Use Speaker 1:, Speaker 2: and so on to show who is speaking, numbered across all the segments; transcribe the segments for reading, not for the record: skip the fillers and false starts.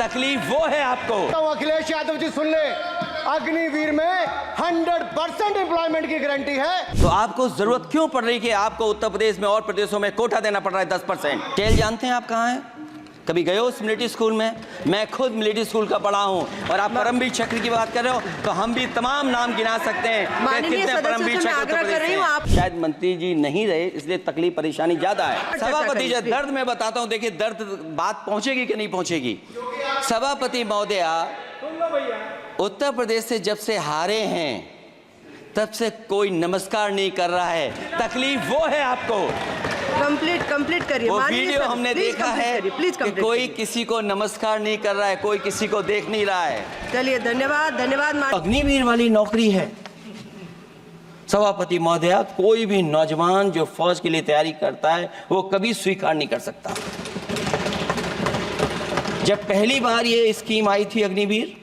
Speaker 1: तकलीफ वो है आपको।
Speaker 2: तो अखिलेश यादव जी सुन ले, अग्निवीर में 100% एम्प्लॉयमेंट की गारंटी है।
Speaker 1: तो आपको जरूरत क्यों पड़ रही कि आपको उत्तर प्रदेश में और प्रदेशों में कोटा देना पड़ रहा है 10%? जेल जानते हैं आप कहाँ हैं? कभी गए हो उस मिलिट्री स्कूल में? मैं खुद मिलिट्री स्कूल का पढ़ा हूँ। और आप परमवीर चक्र की बात कर रहे हो तो हम भी तमाम नाम गिना सकते हैं कि कितने परमवीर चक्र। शायद मंत्री जी नहीं रहे इसलिए तकलीफ परेशानी ज्यादा है। सभापति जी दर्द में बताता हूँ, देखिए दर्द बात पहुंचेगी कि नहीं पहुंचेगी। सभापति महोदया, उत्तर प्रदेश से जब से हारे हैं तब से कोई नमस्कार नहीं कर रहा है। तकलीफ वो है आपको।
Speaker 3: कंप्लीट करिए।
Speaker 1: वो वीडियो हमने देखा है कि कोई किसी को नमस्कार नहीं कर रहा है, कोई किसी को देख नहीं रहा है।
Speaker 3: चलिए धन्यवाद।
Speaker 1: अग्निवीर वाली नौकरी है सभापति महोदया, कोई भी नौजवान जो फौज के लिए तैयारी करता है वो कभी स्वीकार नहीं कर सकता। जब पहली बार ये स्कीम आई थी अग्निवीर,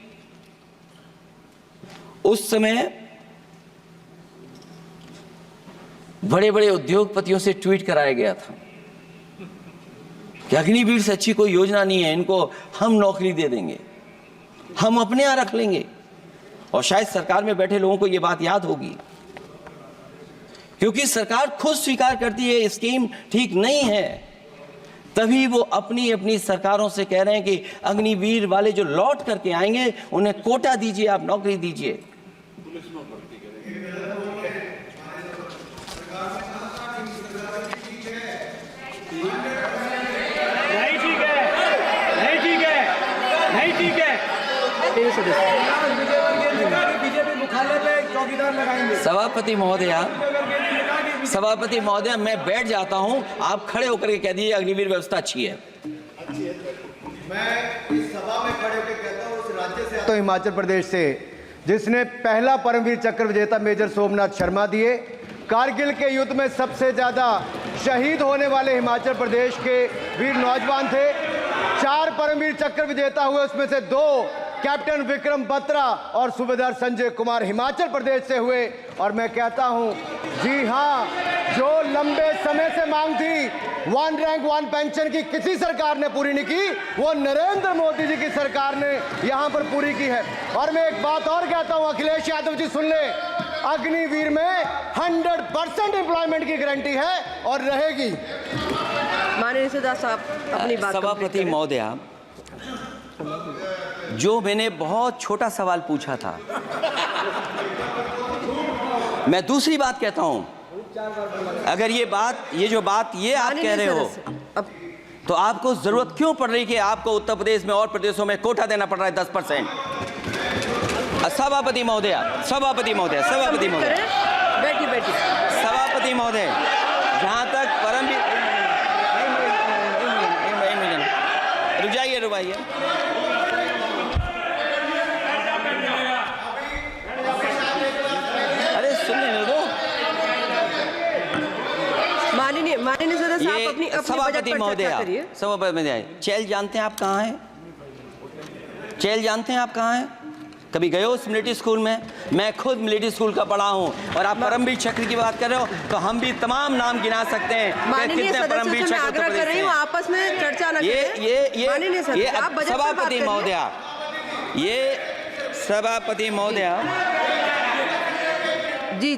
Speaker 1: उस समय बड़े बड़े उद्योगपतियों से ट्वीट कराया गया था कि अग्निवीर से अच्छी कोई योजना नहीं है, इनको हम नौकरी दे देंगे, हम अपने यहां रख लेंगे। और शायद सरकार में बैठे लोगों को यह बात याद होगी, क्योंकि सरकार खुद स्वीकार करती है स्कीम ठीक नहीं है, तभी वो अपनी अपनी सरकारों से कह रहे हैं कि अग्निवीर वाले जो लौट करके आएंगे उन्हें कोटा दीजिए, आप नौकरी दीजिए। सभापति महोदया मैं बैठ जाता हूं, आप खड़े होकर के कह दीजिए अग्निवीर व्यवस्था अच्छी है।
Speaker 2: मैं इस सभा में खड़े होकर कहता हूं, उस राज्य से तो हिमाचल प्रदेश से जिसने पहला परमवीर चक्र विजेता मेजर सोमनाथ शर्मा दिए, कारगिल के युद्ध में सबसे ज्यादा शहीद होने वाले हिमाचल प्रदेश के वीर नौजवान थे। 4 परमवीर चक्र विजेता हुए, उसमें से 2 कैप्टन विक्रम बत्रा और सूबेदार संजय कुमार हिमाचल प्रदेश से हुए। और मैं कहता हूं, जी हां, जो लंबे समय से मांग थी 1 रैंक 1 पेंशन की किसी सरकार ने पूरी नहीं की, वो नरेंद्र मोदी जी की सरकार ने यहां पर पूरी की है। और मैं एक बात और कहता हूं, अखिलेश यादव जी सुन ले, अग्निवीर में 100% एम्प्लॉयमेंट की गारंटी है और रहेगी।
Speaker 3: माननीय सदा साहब अपनी बात।
Speaker 1: सभापति महोदया, जो मैंने बहुत छोटा सवाल पूछा था, मैं दूसरी बात कहता हूं। अगर ये जो बात आप कह रहे हो, तो आपको जरूरत क्यों पड़ रही कि आपको उत्तर प्रदेश में और प्रदेशों में कोटा देना पड़ रहा है 10%? सभापति महोदय,
Speaker 3: बैठिए।
Speaker 1: सभापति महोदय, जहां तक परमवीर, रुक जाइए। अरे सुन लेने दो।
Speaker 3: माननीय सदस्य साहब अपनी
Speaker 1: सभापति महोदय, चेल जानते हैं आप कहाँ हैं? चेल जानते हैं आप कहाँ हैं? कभी गए हो उस मिलिट्री स्कूल में? मैं खुद मिलिट्री स्कूल का पढ़ा हूँ। और आप परमवीर चक्र की बात कर रहे हो तो हम भी तमाम नाम गिना सकते हैं कि कितने परमवीर चक्र।
Speaker 3: आग्रह कर रही हूँ, आपस में चर्चा न करें।
Speaker 1: ये सभापति महोदया,
Speaker 3: जी
Speaker 2: 1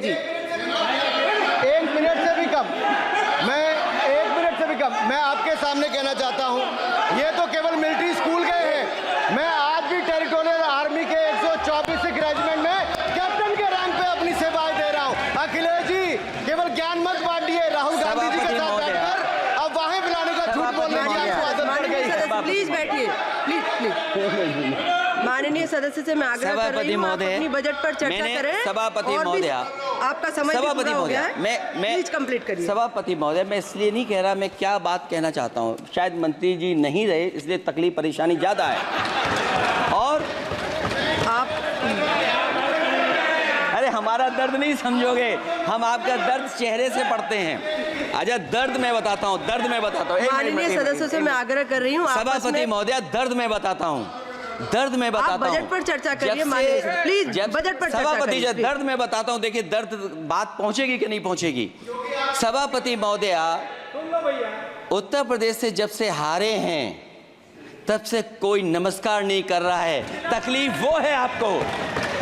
Speaker 2: मिनट से भी कम, मैं आपके सामने कहना चाहता हूं, ये तो केवल मिलिट्री स्कूल गए हैं। मैं आज भी टेरिटोरियल आर्मी के 124 रेजिमेंट में कैप्टन के रैंक पे अपनी सेवाएं दे रहा हूं। अखिलेश जी केवल ज्ञान मत बांटिए, राहुल गांधी जी के साथ बैठकर अब वहां बुलाने का झूठ बोलने की आपको आदत पड़ गई।
Speaker 3: प्लीज बैठिए, प्लीज। माननीय सदस्य से मैं आग्रह कर रही हूं, आप अपनी बजट पर चर्चा करें।
Speaker 1: सभापति महोदय,
Speaker 3: आपका समय पूरा हो गया है, मैं प्लीज कंप्लीट करिए।
Speaker 1: सभापति महोदय, मैं इसलिए नहीं कह रहा, मैं क्या बात कहना चाहता हूँ, शायद मंत्री जी नहीं रहे इसलिए तकलीफ परेशानी ज्यादा है। और
Speaker 3: आप
Speaker 1: अरे हमारा दर्द नहीं समझोगे, हम आपका दर्द चेहरे से पढ़ते हैं। अच्छा दर्द मैं बताता हूँ।
Speaker 3: माननीय सदस्यों से मैं आग्रह कर रही हूँ,
Speaker 1: सभापति महोदय, दर्द मैं बताता हूँ।
Speaker 3: बजट पर चर्चा करिए, प्लीज बजट पर
Speaker 1: सभापति जी दर्द में बताता हूं, देखिए दर्द बात पहुंचेगी कि नहीं पहुंचेगी। सभापति महोदया, उत्तर प्रदेश से जब से हारे हैं तब से कोई नमस्कार नहीं कर रहा है। तकलीफ वो है आपको।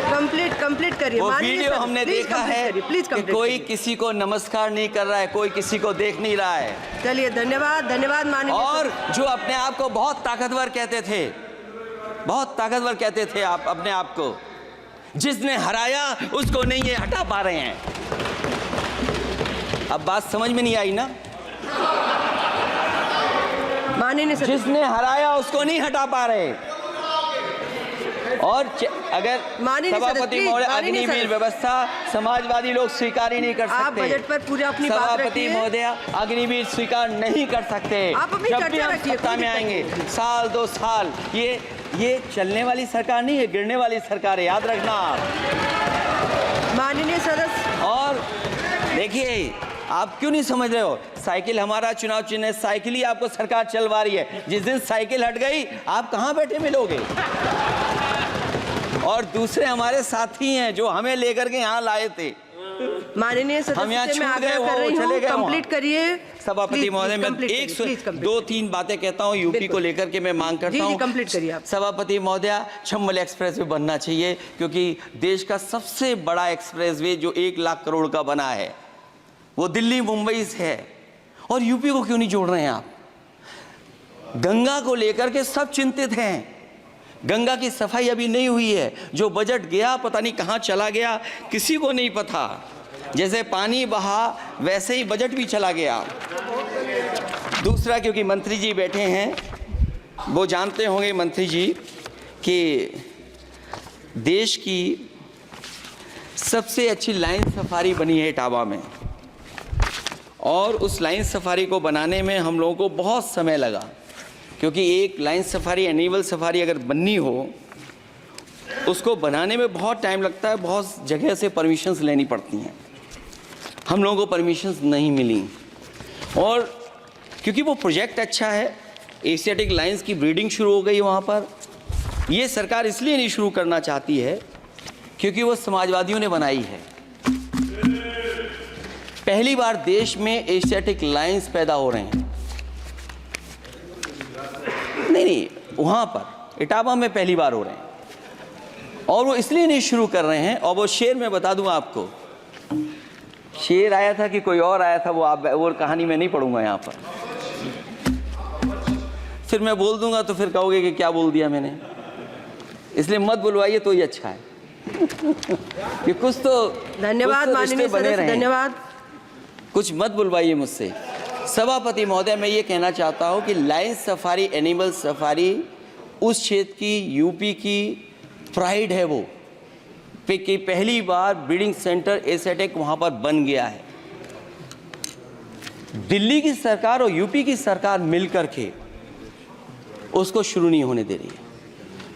Speaker 3: कंप्लीट करिए।
Speaker 1: वो वीडियो हमने देखा है कि कोई किसी को नमस्कार नहीं कर रहा है, कोई किसी को देख नहीं रहा है।
Speaker 3: चलिए, धन्यवाद माननीय।
Speaker 1: और जो अपने आप को बहुत ताकतवर कहते थे, बहुत ताकतवर कहते थे आप अपने आप को, जिसने हराया उसको नहीं ये हटा पा रहे हैं। अब बात समझ में नहीं आई ना?
Speaker 3: माननीय सदस्य,
Speaker 1: जिसने हराया उसको नहीं हटा पा रहे। और अगर सभापति महोदय, अग्निवीर व्यवस्था समाजवादी लोग स्वीकार ही नहीं कर सकते।
Speaker 3: आप बजट पर पूरी अपनी बात
Speaker 1: सभापति
Speaker 3: रखिए।
Speaker 1: महोदय स्वीकार स्वीकार नहीं कर सकते।
Speaker 3: आप अपनी
Speaker 1: जब भी
Speaker 3: चर्चा
Speaker 1: हम
Speaker 3: रखिए,
Speaker 1: सत्ता में आएंगे, साल 2 साल, ये चलने वाली सरकार नहीं है, गिरने वाली सरकार है, याद रखना आप।
Speaker 3: माननीय सदस्य,
Speaker 1: और देखिए, आप क्यों नहीं समझ रहे हो? साइकिल हमारा चुनाव चिन्ह है, साइकिल ही आपको सरकार चलवा रही है। जिस दिन साइकिल हट गई, आप कहाँ बैठे मिलोगे? और दूसरे हमारे साथी हैं जो हमें लेकर के यहाँ लाए थे।
Speaker 3: माननीय सदस्य से मैं आग्रह कर रही हूँ, कंप्लीट करिए।
Speaker 1: सभापति महोदय, मैं 2-3 बातें कहता हूँ यूपी को लेकर के, मैं मांग करता हूँ।
Speaker 3: कंप्लीट करिए आप।
Speaker 1: सभापति महोदय, चंबल एक्सप्रेस वे बनना चाहिए, क्योंकि देश का सबसे बड़ा एक्सप्रेस वे जो 1 लाख करोड़ का बना है, वो दिल्ली मुंबई से है। और यूपी को क्यों नहीं जोड़ रहे हैं आप? गंगा को लेकर के सब चिंतित हैं। गंगा की सफाई अभी नहीं हुई है। जो बजट गया पता नहीं कहाँ चला गया, किसी को नहीं पता। जैसे पानी बहा वैसे ही बजट भी चला गया। दूसरा, क्योंकि मंत्री जी बैठे हैं, वो जानते होंगे मंत्री जी कि देश की सबसे अच्छी लाइन सफारी बनी है इटावा में, और उस लाइन सफारी को बनाने में हम लोगों को बहुत समय लगा, क्योंकि एक लाइन सफारी, एनिमल सफारी अगर बननी हो, उसको बनाने में बहुत टाइम लगता है, बहुत जगह से परमिशंस लेनी पड़ती हैं। हम लोगों को परमिशंस नहीं मिली, और क्योंकि वो प्रोजेक्ट अच्छा है, एशियाटिक लाइंस की ब्रीडिंग शुरू हो गई वहाँ पर। ये सरकार इसलिए नहीं शुरू करना चाहती है क्योंकि वो समाजवादियों ने बनाई है। पहली बार देश में एशियाटिक लाइंस पैदा हो रहे हैं। नहीं, वहाँ पर इटावा में पहली बार हो रहे हैं, और वो इसलिए नहीं शुरू कर रहे हैं। और वो शेर मैं बता दूं आपको, शेर आया था कि कोई और आया था, वो कहानी मैं नहीं पढ़ूंगा यहाँ पर। फिर मैं बोल दूंगा तो फिर कहोगे कि क्या बोल दिया मैंने, इसलिए मत बुलवाइए तो ही अच्छा है। कि कुछ तो
Speaker 3: धन्यवाद माननीय सदस्य, धन्यवाद।
Speaker 1: कुछ मत बुलवाइए मुझसे। सभापति महोदय, मैं ये कहना चाहता हूँ कि लाइन सफारी, एनिमल सफारी उस क्षेत्र की, यूपी की प्राइड है वो, कि पहली बार ब्रीडिंग सेंटर एशियाटिक वहाँ पर बन गया है। दिल्ली की सरकार और यूपी की सरकार मिलकर के उसको शुरू नहीं होने दे रही है।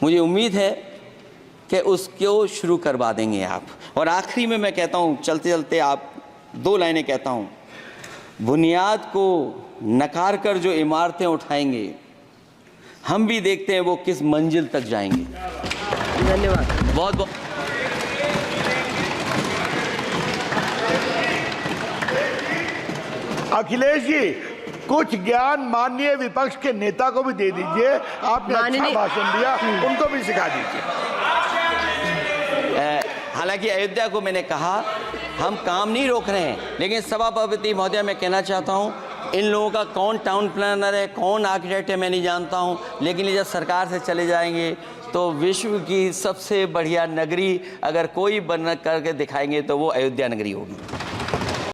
Speaker 1: मुझे उम्मीद है कि उसको शुरू करवा देंगे आप। और आखिरी में मैं कहता हूँ, चलते चलते आप 2 लाइनें कहता हूँ। बुनियाद को नकार कर जो इमारतें उठाएंगे, हम भी देखते हैं वो किस मंजिल तक जाएंगे।
Speaker 3: धन्यवाद।
Speaker 1: बहुत बहुत
Speaker 4: अखिलेश जी, कुछ ज्ञान माननीय विपक्ष के नेता को भी दे दीजिए। आपने अच्छा भाषण दिया, उनको भी सिखा दीजिए।
Speaker 1: हालांकि अयोध्या को मैंने कहा हम काम नहीं रोक रहे हैं, लेकिन सभापति महोदय मैं कहना चाहता हूं, इन लोगों का कौन टाउन प्लानर है, कौन आर्किटेक्ट है, मैं नहीं जानता हूं, लेकिन ये जब सरकार से चले जाएंगे तो विश्व की सबसे बढ़िया नगरी अगर कोई बन करके दिखाएंगे तो वो अयोध्या नगरी होगी।